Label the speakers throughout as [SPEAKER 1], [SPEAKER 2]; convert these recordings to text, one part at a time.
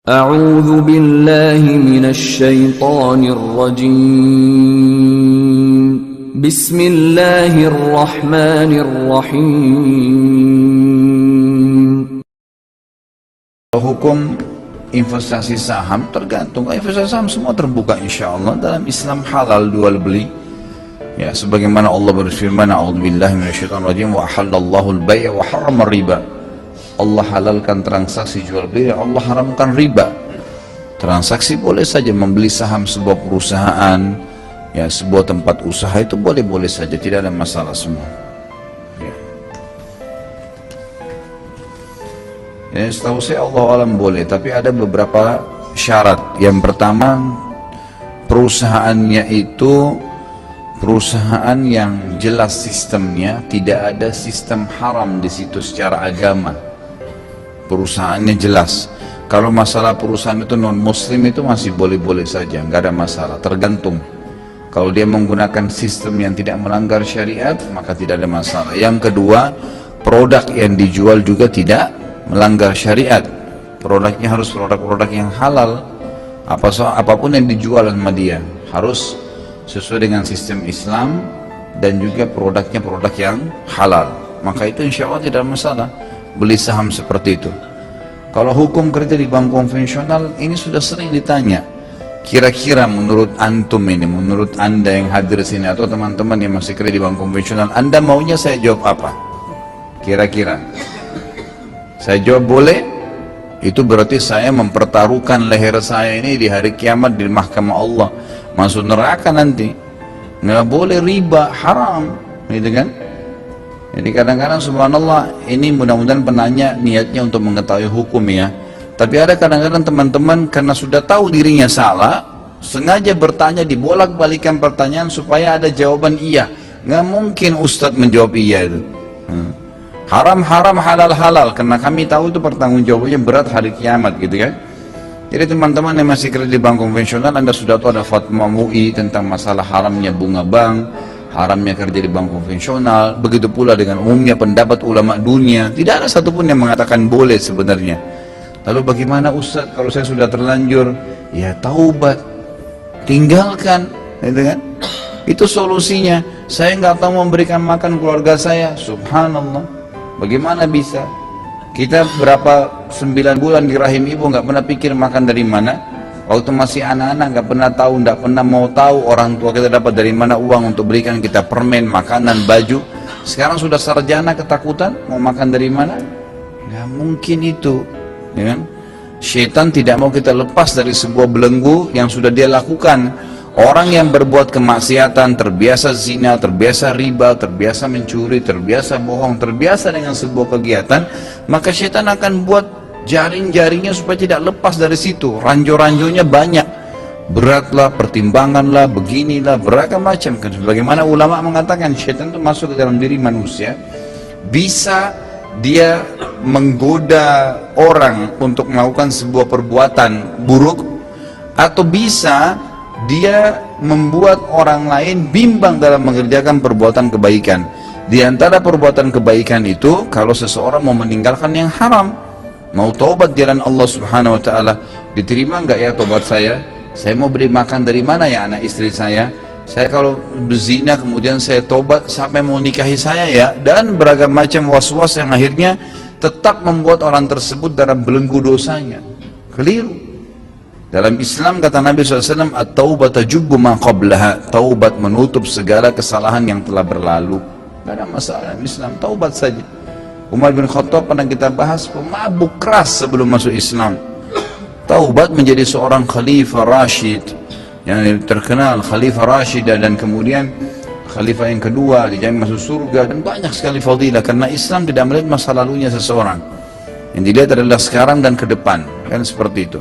[SPEAKER 1] أعوذ بالله من الشيطان الرجيم بسم الله الرحمن الرحيم.
[SPEAKER 2] Hukum investasi saham tergantung. Investasi saham semua terbuka insya Allah. Dalam Islam halal jual beli. Ya, sebagaimana Allah berfirman, A'udzubillahi minasyaitonirrajim, wa ahallallahu al-bay' wa harrama riba. Allah halalkan transaksi jual beli, Allah haramkan riba. Transaksi boleh saja, membeli saham sebuah perusahaan, ya sebuah tempat usaha itu boleh-boleh saja, tidak ada masalah semua. Ya, setahu saya Allah alam boleh, tapi ada beberapa syarat. Yang pertama, perusahaannya itu perusahaan yang jelas sistemnya, tidak ada sistem haram di situ secara agama. Perusahaannya jelas. Kalau masalah perusahaan itu non muslim itu masih boleh-boleh saja, nggak ada masalah, tergantung. Kalau dia menggunakan sistem yang tidak melanggar syariat, maka tidak ada masalah. Yang kedua, produk yang dijual juga tidak melanggar syariat. Produknya harus produk-produk yang halal. Apapun yang dijual sama dia harus sesuai dengan sistem Islam, dan juga produknya produk yang halal. Maka itu insya Allah tidak ada masalah beli saham seperti itu. Kalau hukum kerja di bank konvensional ini sudah sering ditanya, kira-kira menurut antum ini, menurut anda yang hadir sini atau teman-teman yang masih kerja di bank konvensional, anda maunya saya jawab apa? Kira-kira saya jawab boleh, itu berarti saya mempertaruhkan leher saya ini di hari kiamat di mahkamah Allah, masuk neraka nanti. Nggak boleh, riba haram, gitu kan? Jadi kadang-kadang subhanallah, ini mudah-mudahan penanya niatnya untuk mengetahui hukum ya, tapi ada kadang-kadang teman-teman karena sudah tahu dirinya salah, sengaja bertanya, dibolak-balikan pertanyaan supaya ada jawaban iya. Nggak mungkin Ustadz menjawab iya itu. Haram-haram, halal-halal, karena kami tahu itu pertanggungjawabannya berat hari kiamat, gitu kan. Jadi teman-teman yang masih kerja di bank konvensional, anda sudah tahu ada fatwa MUI tentang masalah haramnya bunga bank, haramnya kerja di bank konvensional. Begitu pula dengan umumnya pendapat ulama dunia, tidak ada satupun yang mengatakan boleh sebenarnya. Lalu bagaimana Ustaz kalau saya sudah terlanjur? Ya taubat, tinggalkan, gitu kan? Itu solusinya. Saya nggak tahu memberikan makan keluarga saya, subhanallah, bagaimana bisa? Kita berapa 9 bulan di rahim ibu nggak pernah pikir makan dari mana. Waktu masih anak-anak nggak pernah tahu, nggak pernah mau tahu orang tua kita dapat dari mana uang untuk berikan kita permen, makanan, baju. Sekarang sudah sarjana ketakutan mau makan dari mana? Nggak mungkin itu, ya kan? Syaitan tidak mau kita lepas dari sebuah belenggu yang sudah dia lakukan. Orang yang berbuat kemaksiatan, terbiasa zina, terbiasa riba, terbiasa mencuri, terbiasa bohong, terbiasa dengan sebuah kegiatan, maka syaitan akan buat jaring-jaringnya supaya tidak lepas dari situ. Ranjau-ranjaunya banyak, beratlah, pertimbanganlah, beginilah, beragam macam. Bagaimana ulama mengatakan syaitan itu masuk ke dalam diri manusia, bisa dia menggoda orang untuk melakukan sebuah perbuatan buruk, atau bisa dia membuat orang lain bimbang dalam mengerjakan perbuatan kebaikan. Di antara perbuatan kebaikan itu, kalau seseorang mau meninggalkan yang haram, mau taubat jalan Allah subhanahu wa ta'ala, diterima nggak ya taubat saya? Saya mau beri makan dari mana ya anak istri saya? Saya kalau berzina kemudian saya taubat, sampai mau nikahi saya ya? Dan beragam macam was-was yang akhirnya tetap membuat orang tersebut dalam belenggu dosanya. Keliru. Dalam Islam kata Nabi SAW, at-taubat tajubbu ma qablaha, taubat menutup segala kesalahan yang telah berlalu. Tidak ada masalah dalam Islam, taubat saja. Umar bin Khattab pernah kita bahas, pemabuk keras sebelum masuk Islam. Taubat menjadi seorang khalifah Rashid, yang terkenal khalifah Rashid, dan kemudian khalifah yang kedua dijamin masuk surga, dan banyak sekali fadilah, karena Islam tidak melihat masa lalunya seseorang, yang dilihat adalah sekarang dan ke depan, kan seperti itu.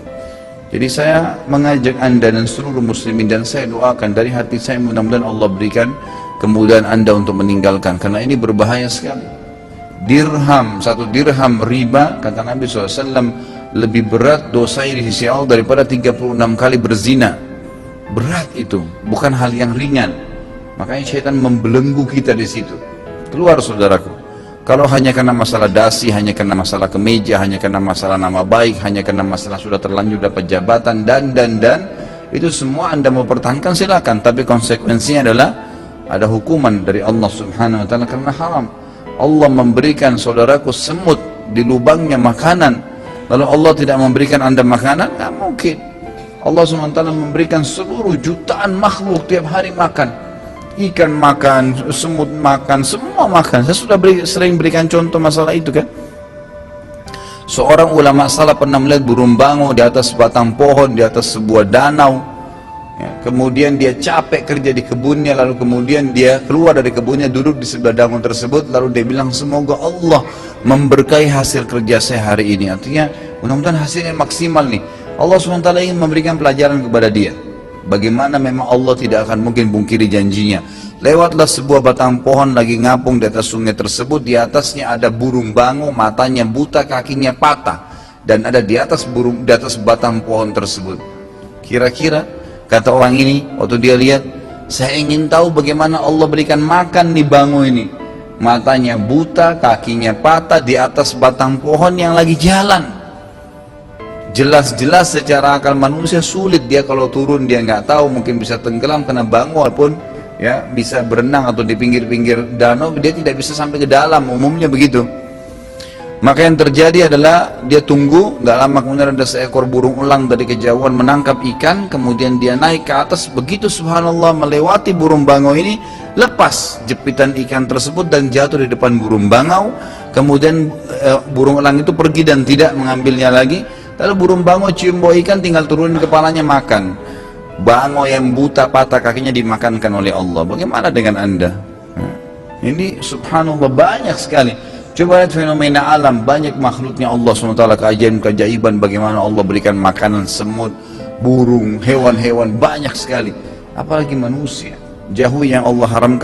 [SPEAKER 2] Jadi saya mengajak anda dan seluruh muslimin, dan saya doakan dari hati saya, mudah-mudahan Allah berikan kemudahan anda untuk meninggalkan, karena ini berbahaya sekali. Dirham, 1 dirham riba, kata Nabi SAW, lebih berat dosa di sisi Allah daripada 36 kali berzina. Berat itu, bukan hal yang ringan. Makanya syaitan membelenggu kita di situ. Keluar saudaraku. Kalau hanya karena masalah dasi, hanya karena masalah kemeja, hanya karena masalah nama baik, hanya karena masalah sudah terlanjur dapat jabatan dan itu semua Anda mau pertahankan silakan, tapi konsekuensinya adalah ada hukuman dari Allah Subhanahu wa taala karena haram. Allah memberikan saudaraku semut di lubangnya makanan, lalu Allah tidak memberikan Anda makanan? Tidak mungkin. Allah Subhanahu wa taala memberikan seluruh jutaan makhluk tiap hari makan. Ikan makan, semut makan, semua makan. Saya sudah sering berikan contoh masalah itu kan. Seorang ulama salaf pernah melihat burung bango di atas batang pohon, di atas sebuah danau. Ya, kemudian dia capek kerja di kebunnya, lalu kemudian dia keluar dari kebunnya, duduk di sebelah danau tersebut, lalu dia bilang, semoga Allah memberkahi hasil kerja saya hari ini. Artinya, mudah-mudahan hasilnya maksimal nih. Allah SWT ingin memberikan pelajaran kepada dia. Bagaimana memang Allah tidak akan mungkin pungkiri janjinya. Lewatlah sebuah batang pohon lagi ngapung di atas sungai tersebut, di atasnya ada burung bango, matanya buta, kakinya patah, dan ada di atas batang pohon tersebut. Kira-kira kata orang ini waktu dia lihat, saya ingin tahu bagaimana Allah berikan makan di bango ini. Matanya buta, kakinya patah, di atas batang pohon yang lagi jalan. Jelas-jelas secara akal manusia sulit, dia kalau turun dia nggak tahu, mungkin bisa tenggelam karena bango, walaupun ya bisa berenang atau di pinggir-pinggir danau dia tidak bisa sampai ke dalam, umumnya begitu. Maka yang terjadi adalah dia tunggu, nggak lama kemudian ada seekor burung elang dari kejauhan menangkap ikan, kemudian dia naik ke atas, begitu subhanallah melewati burung bangau ini, lepas jepitan ikan tersebut dan jatuh di depan burung bangau. Kemudian burung elang itu pergi dan tidak mengambilnya lagi. Lalu burung bangau cium bau ikan, tinggal turunin kepalanya makan. Bangau yang buta patah kakinya dimakankan oleh Allah. Bagaimana dengan Anda? Ini subhanallah banyak sekali. Coba lihat fenomena alam, banyak makhluknya Allah SWT, keajaiban bagaimana Allah berikan makanan semut, burung, hewan-hewan, banyak sekali. Apalagi manusia. Jauhi yang Allah haramkan.